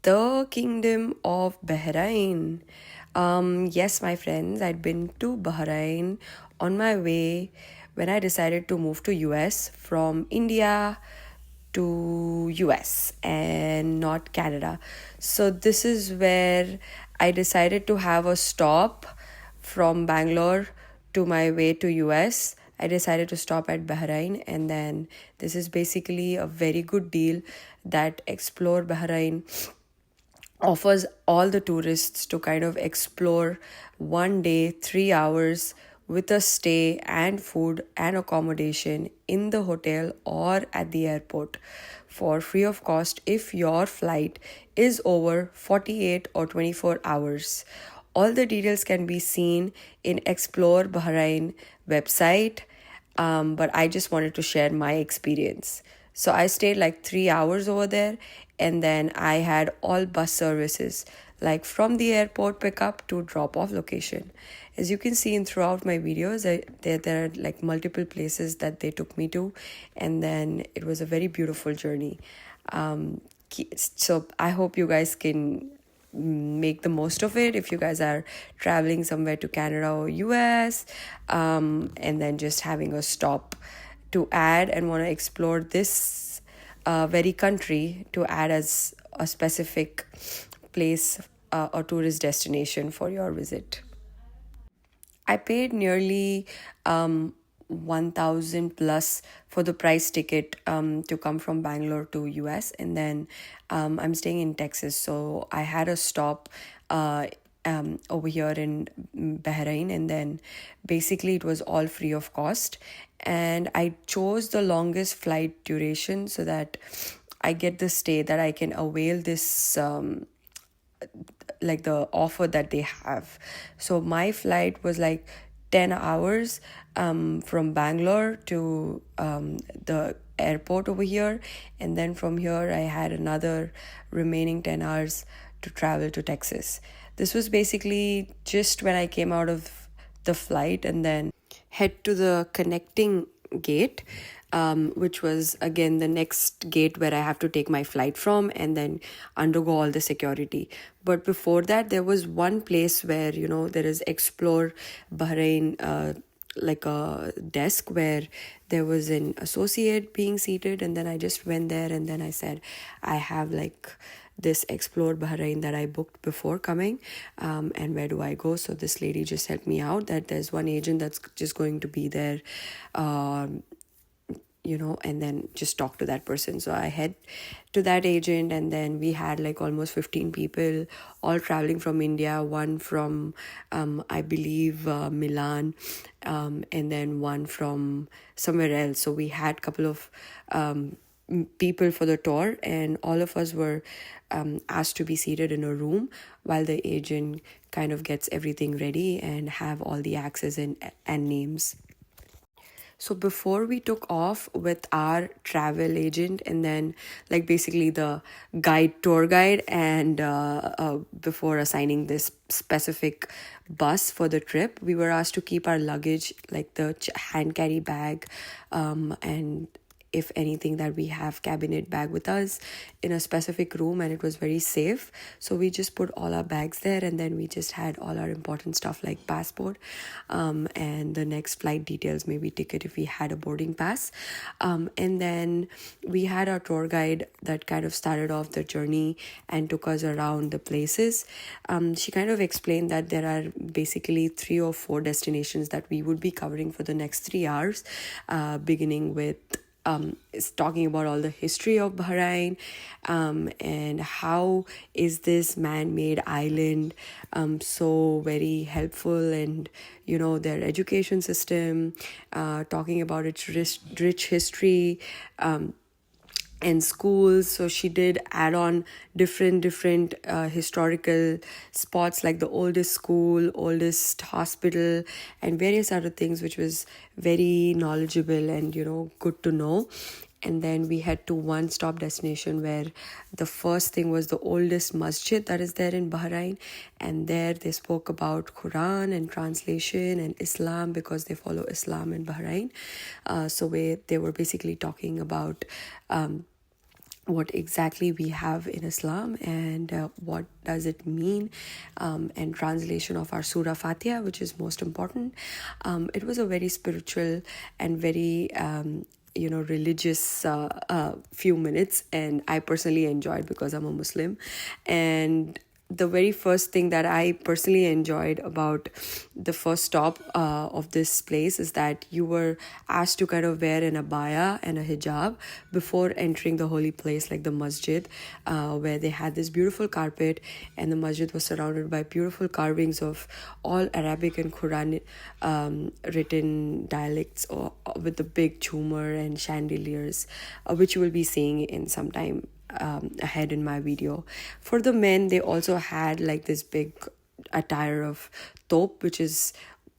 The Kingdom of Bahrain. Yes, my friends, I'd been to Bahrain on my way when I decided to move to US from India to US and not Canada. So this is where I decided to have a stop from Bangalore to my way to US. I decided to stop at Bahrain, and then this is basically a very good deal that Explore Bahrain offers all the tourists to kind of explore 1 day, 3 hours with a stay and food and accommodation in the hotel or at the airport for free of cost if your flight is over 48 or 24 hours. All the details can be seen in Explore Bahrain website, but I just wanted to share my experience. So I stayed like 3 hours over there, and then I had all bus services, like from the airport pickup to drop off location. As you can see in throughout my videos, there are like multiple places that they took me to, and then it was a very beautiful journey. So I hope you guys can make the most of it if you guys are traveling somewhere to Canada or US, and then just having a stop to add and want to explore this very country to add as a specific place or tourist destination for your visit. I paid nearly 1000 plus for the price ticket to come from Bangalore to US, and then I'm staying in Texas, so I had a stop over here in Bahrain, and then basically it was all free of cost, and I chose the longest flight duration so that I get the stay that I can avail this like the offer that they have. So my flight was like 10 hours from Bangalore to the airport over here, and then from here I had another remaining 10 hours to travel to Texas. This was basically just when I came out of the flight and then head to the connecting gate, which was again the next gate where I have to take my flight from and then undergo all the security. But before that, there was one place where, there is Explore Bahrain, like a desk where there was an associate being seated, and then I just went there and then I said, I have like this Explore Bahrain that I booked before coming, and where do I go? So this lady just helped me out that there's one agent that's just going to be there, and then just talk to that person. So I head to that agent, and then we had like almost 15 people all traveling from India, one from I believe Milan, and then one from somewhere else. So we had a couple of people for the tour, and all of us were asked to be seated in a room while the agent kind of gets everything ready and have all the access and names. So before we took off with our travel agent and then like basically the tour guide, and before assigning this specific bus for the trip, we were asked to keep our luggage, like the hand carry bag, and if anything that we have cabinet bag with us in a specific room, and it was very safe, so we just put all our bags there, and then we just had all our important stuff like passport, and the next flight details, maybe ticket if we had a boarding pass, and then we had our tour guide that kind of started off the journey and took us around the places. She kind of explained that there are basically 3 or 4 destinations that we would be covering for the next 3 hours, beginning with is talking about all the history of Bahrain, and how is this man-made island so very helpful, and their education system, talking about its rich history, and schools. So she did add on different historical spots like the oldest school, oldest hospital, and various other things, which was very knowledgeable and good to know. And then we head to one stop destination where the first thing was the oldest masjid that is there in Bahrain, and there they spoke about Quran and translation and Islam, because they follow Islam in Bahrain. So they were basically talking about what exactly we have in Islam and what does it mean, and translation of our Surah Fatiha, which is most important. It was a very spiritual and very religious few minutes, and I personally enjoyed because I'm a Muslim. And the very first thing that I personally enjoyed about the first stop of this place is that you were asked to kind of wear an abaya and a hijab before entering the holy place, like the masjid, where they had this beautiful carpet, and the masjid was surrounded by beautiful carvings of all Arabic and Quran written dialects, or with the big choomer and chandeliers, which you will be seeing in some time ahead in my video. For the men, they also had like this big attire of top, which is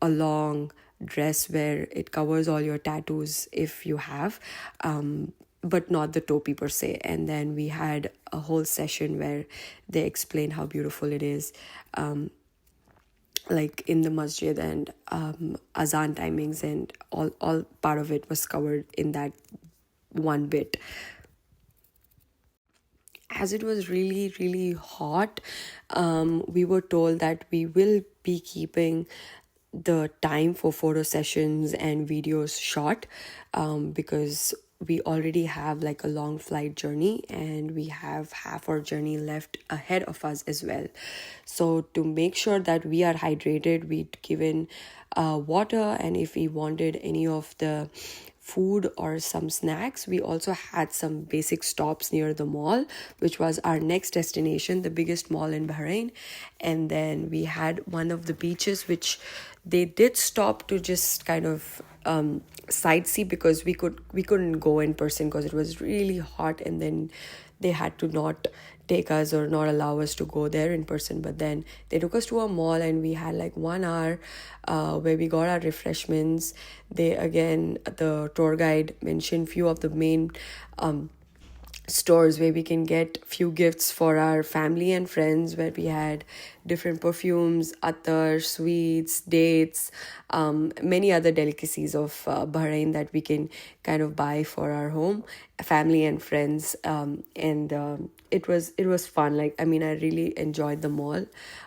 a long dress where it covers all your tattoos if you have, but not the topi per se. And then we had a whole session where they explained how beautiful it is, like in the masjid, and azan timings, and all part of it was covered in that one bit. As it was really, really hot, we were told that we will be keeping the time for photo sessions and videos short, because we already have like a long flight journey, and we have half our journey left ahead of us as well. So to make sure that we are hydrated, we'd given water, and if we wanted any of the food or some snacks, we also had some basic stops near the mall, which was our next destination, the biggest mall in Bahrain. And then we had one of the beaches, which they did stop to just kind of sightsee, because we couldn't go in person because it was really hot, and then they had to not take us or not allow us to go there in person. But then they took us to a mall, and we had like 1 hour where we got our refreshments. The tour guide mentioned few of the main stores where we can get few gifts for our family and friends, where we had different perfumes, attar, sweets, dates, many other delicacies of Bahrain that we can kind of buy for our home, family and friends. And it was fun. Like, I mean, I really enjoyed the mall.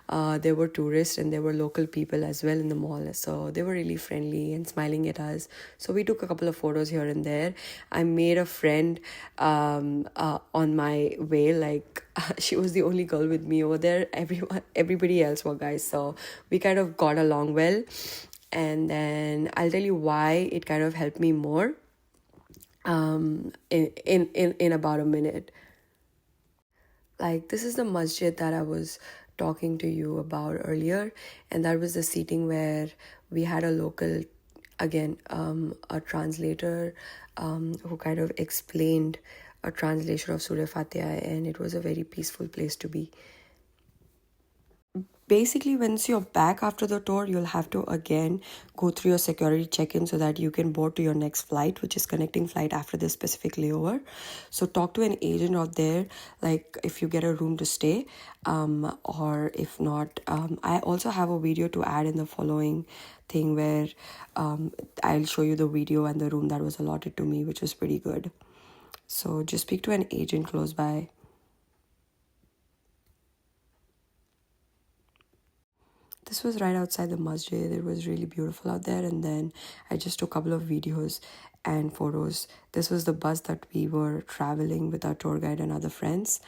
There were tourists and there were local people as well in the mall, so they were really friendly and smiling at us. So we took a couple of photos here and there. I made a friend on my way. Like, she was the only girl with me over there. Everybody else were guys, so we kind of got along well. And then I'll tell you why it kind of helped me more in about a minute. Like, this is the masjid that I was talking to you about earlier, and that was the seating where we had a local, again, a translator who kind of explained a translation of Surah Fatiha, and it was a very peaceful place to be. Basically, once you're back after the tour, you'll have to again go through your security check-in so that you can board to your next flight, which is connecting flight after this specific layover. So talk to an agent out there, like if you get a room to stay, or if not, I also have a video to add in the following thing where I'll show you the video and the room that was allotted to me, which was pretty good. So just speak to an agent close by. This was right outside the masjid. It was really beautiful out there. And then I just took a couple of videos and photos. This was the bus that we were traveling with our tour guide and other friends.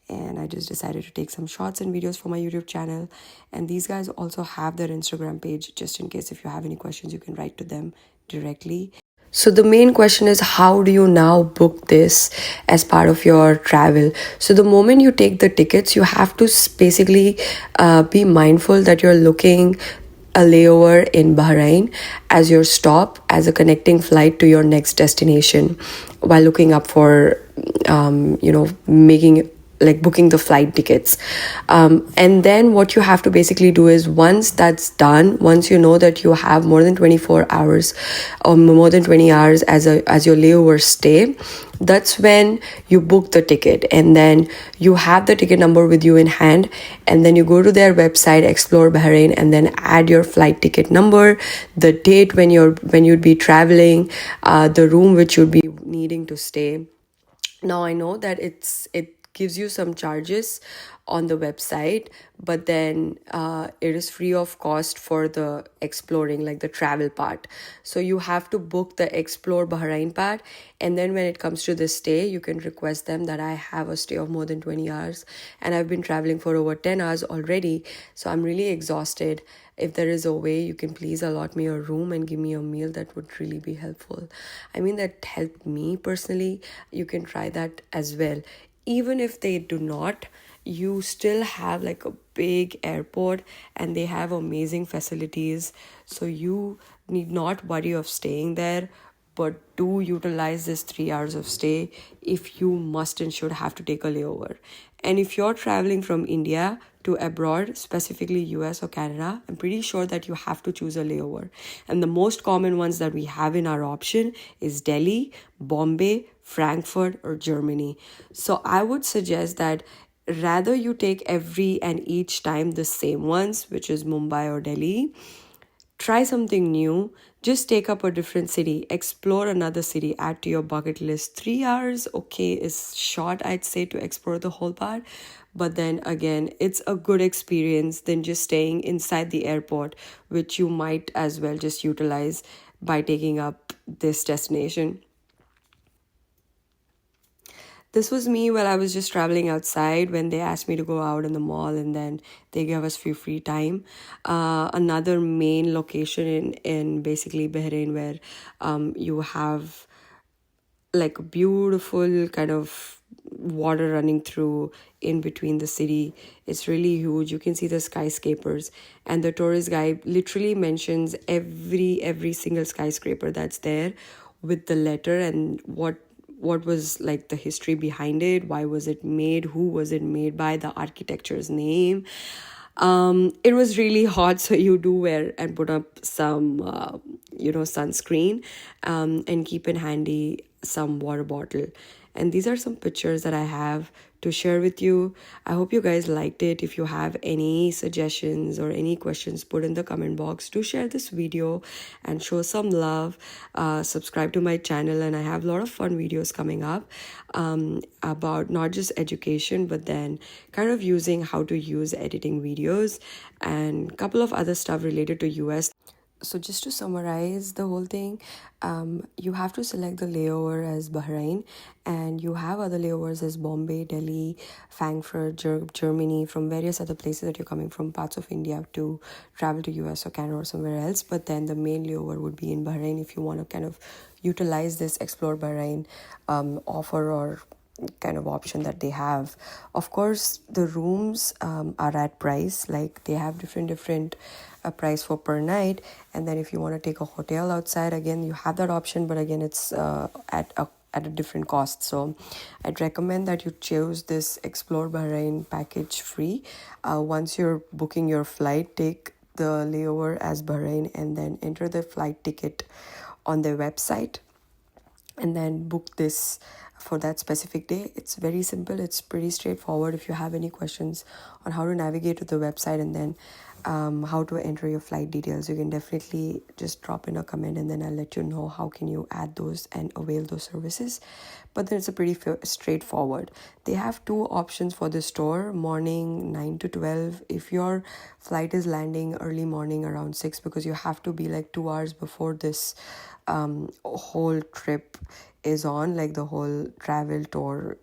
And I just decided to take some shots and videos for my YouTube channel. And these guys also have their Instagram page, just in case if you have any questions, you can write to them directly. So the main question is, how do you now book this as part of your travel? So the moment you take the tickets, you have to basically be mindful that you're looking a layover in Bahrain as your stop, as a connecting flight to your next destination, while looking up for, making like booking the flight tickets. And then what you have to basically do is, once that's done, once you know that you have more than 24 hours or more than 20 hours as your layover stay, that's when you book the ticket, and then you have the ticket number with you in hand, and then you go to their website, Explore Bahrain, and then add your flight ticket number, the date when you'd be traveling, the room which you'd be needing to stay, Now I know that it gives you some charges on the website, but then it is free of cost for the exploring, like the travel part. So you have to book the explore Bahrain part, and then when it comes to the stay, you can request them that I have a stay of more than 20 hours, and I've been traveling for over 10 hours already, so I'm really exhausted. If there is a way you can please allot me a room and give me a meal, that would really be helpful. I mean, that helped me personally. You can try that as well. Even if they do not, you still have like a big airport and they have amazing facilities. So you need not worry of staying there, but do utilize this 3 hours of stay if you must and should have to take a layover. And if you're traveling from India to abroad, specifically US or Canada, I'm pretty sure that you have to choose a layover. And the most common ones that we have in our option is Delhi, Bombay, Frankfurt, or Germany. So I would suggest that rather you take every and each time the same ones, which is Mumbai or Delhi, try something new. Just take up a different city, explore another city, add to your bucket list. 3 hours, okay, is short, I'd say, to explore the whole part. But then again, it's a good experience than just staying inside the airport, which you might as well just utilize by taking up this destination. This was me while I was just traveling outside when they asked me to go out in the mall, and then they gave us free time. Another main location in basically Bahrain where you have like a beautiful kind of water running through in between the city. It's really huge. You can see the skyscrapers, and the tourist guide literally mentions every single skyscraper that's there with the letter and what was like the history behind it, why was it made, who was it made by, the architecture's name. It was really hot, so you do wear and put up some sunscreen, and keep in handy some water bottle. And these are some pictures that I have to share with you. I hope you guys liked it. If you have any suggestions or any questions, put in the comment box. Do share this video and show some love. Subscribe to my channel, and I have a lot of fun videos coming up about not just education, but then kind of using how to use editing videos and a couple of other stuff related to US. So just to summarize the whole thing, you have to select the layover as Bahrain, and you have other layovers as Bombay, Delhi, Frankfurt, Germany, from various other places that you're coming from, parts of India, to travel to US or Canada or somewhere else. But then the main layover would be in Bahrain if you want to kind of utilize this Explore Bahrain offer or kind of option that they have. Of course, the rooms are at price, like they have different price for per night. And then if you want to take a hotel outside, again you have that option, but again it's at a different cost. So I'd recommend that you choose this Explore Bahrain package free. Once you're booking your flight, take the layover as Bahrain and then enter the flight ticket on their website and then book this for that specific day. It's very simple. It's pretty straightforward. If you have any questions on how to navigate to the website and then how to enter your flight details, you can definitely just drop in a comment, and then I'll let you know how can you add those and avail those services. But then it's a pretty straightforward. They have two options for the store: morning 9 to 12 if your flight is landing early morning around 6, because you have to be like 2 hours before this whole trip is on, like the whole travel tour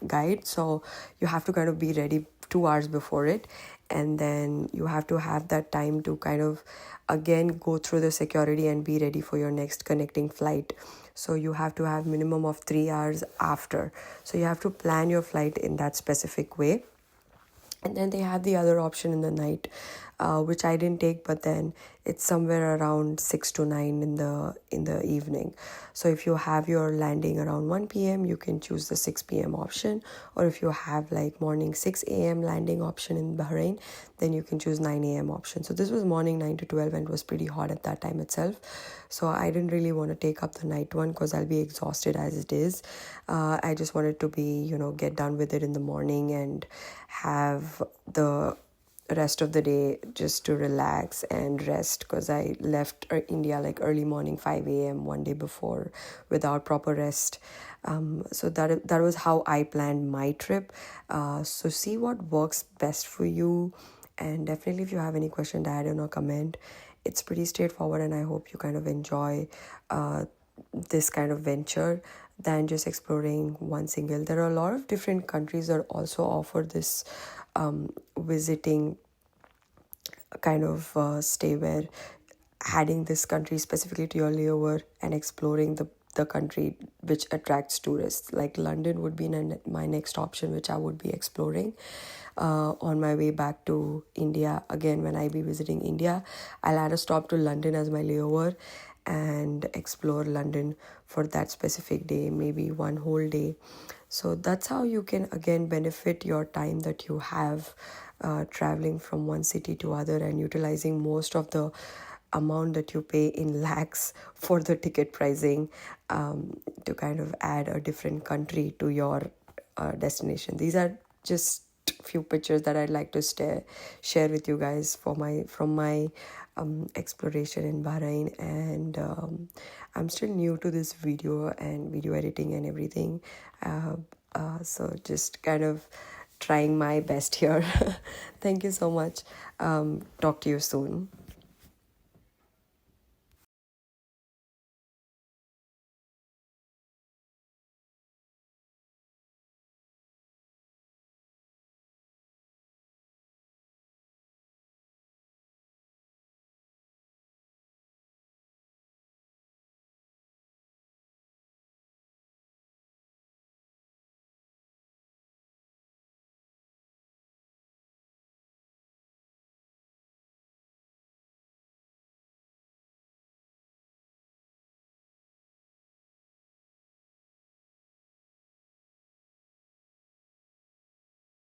guide. So you have to kind of be ready 2 hours before it, and then you have to have that time to kind of again go through the security and be ready for your next connecting flight. So you have to have minimum of 3 hours after. So you have to plan your flight in that specific way. And then they have the other option in the night, which I didn't take, but then it's somewhere around 6 to 9 in the evening. So if you have your landing around 1 p.m., you can choose the 6 p.m. option. Or if you have like morning 6 a.m. landing option in Bahrain, then you can choose 9 a.m. option. So this was morning 9 to 12, and it was pretty hot at that time itself. So I didn't really want to take up the night one because I'll be exhausted as it is. I just wanted to be, get done with it in the morning and have the rest of the day just to relax and rest, because I left India like early morning 5 a.m. one day before without proper rest. So that was how I planned my trip. So see what works best for you, and definitely if you have any question to add in or comment, it's pretty straightforward, and I hope you kind of enjoy this kind of venture than just exploring one single. There are a lot of different countries that also offer this visiting kind of stay, where adding this country specifically to your layover and exploring the country which attracts tourists. Like London would be my next option, which I would be exploring on my way back to India. Again, when I be visiting India, I'll add a stop to London as my layover and explore London for that specific day, maybe one whole day. So that's how you can again benefit your time that you have traveling from one city to other, and utilizing most of the amount that you pay in lakhs for the ticket pricing, to kind of add a different country to your destination. These are just few pictures that I'd like to share with you guys from my exploration in Bahrain. And I'm still new to this video and video editing and everything, so just kind of trying my best here. Thank you so much. Talk to you soon.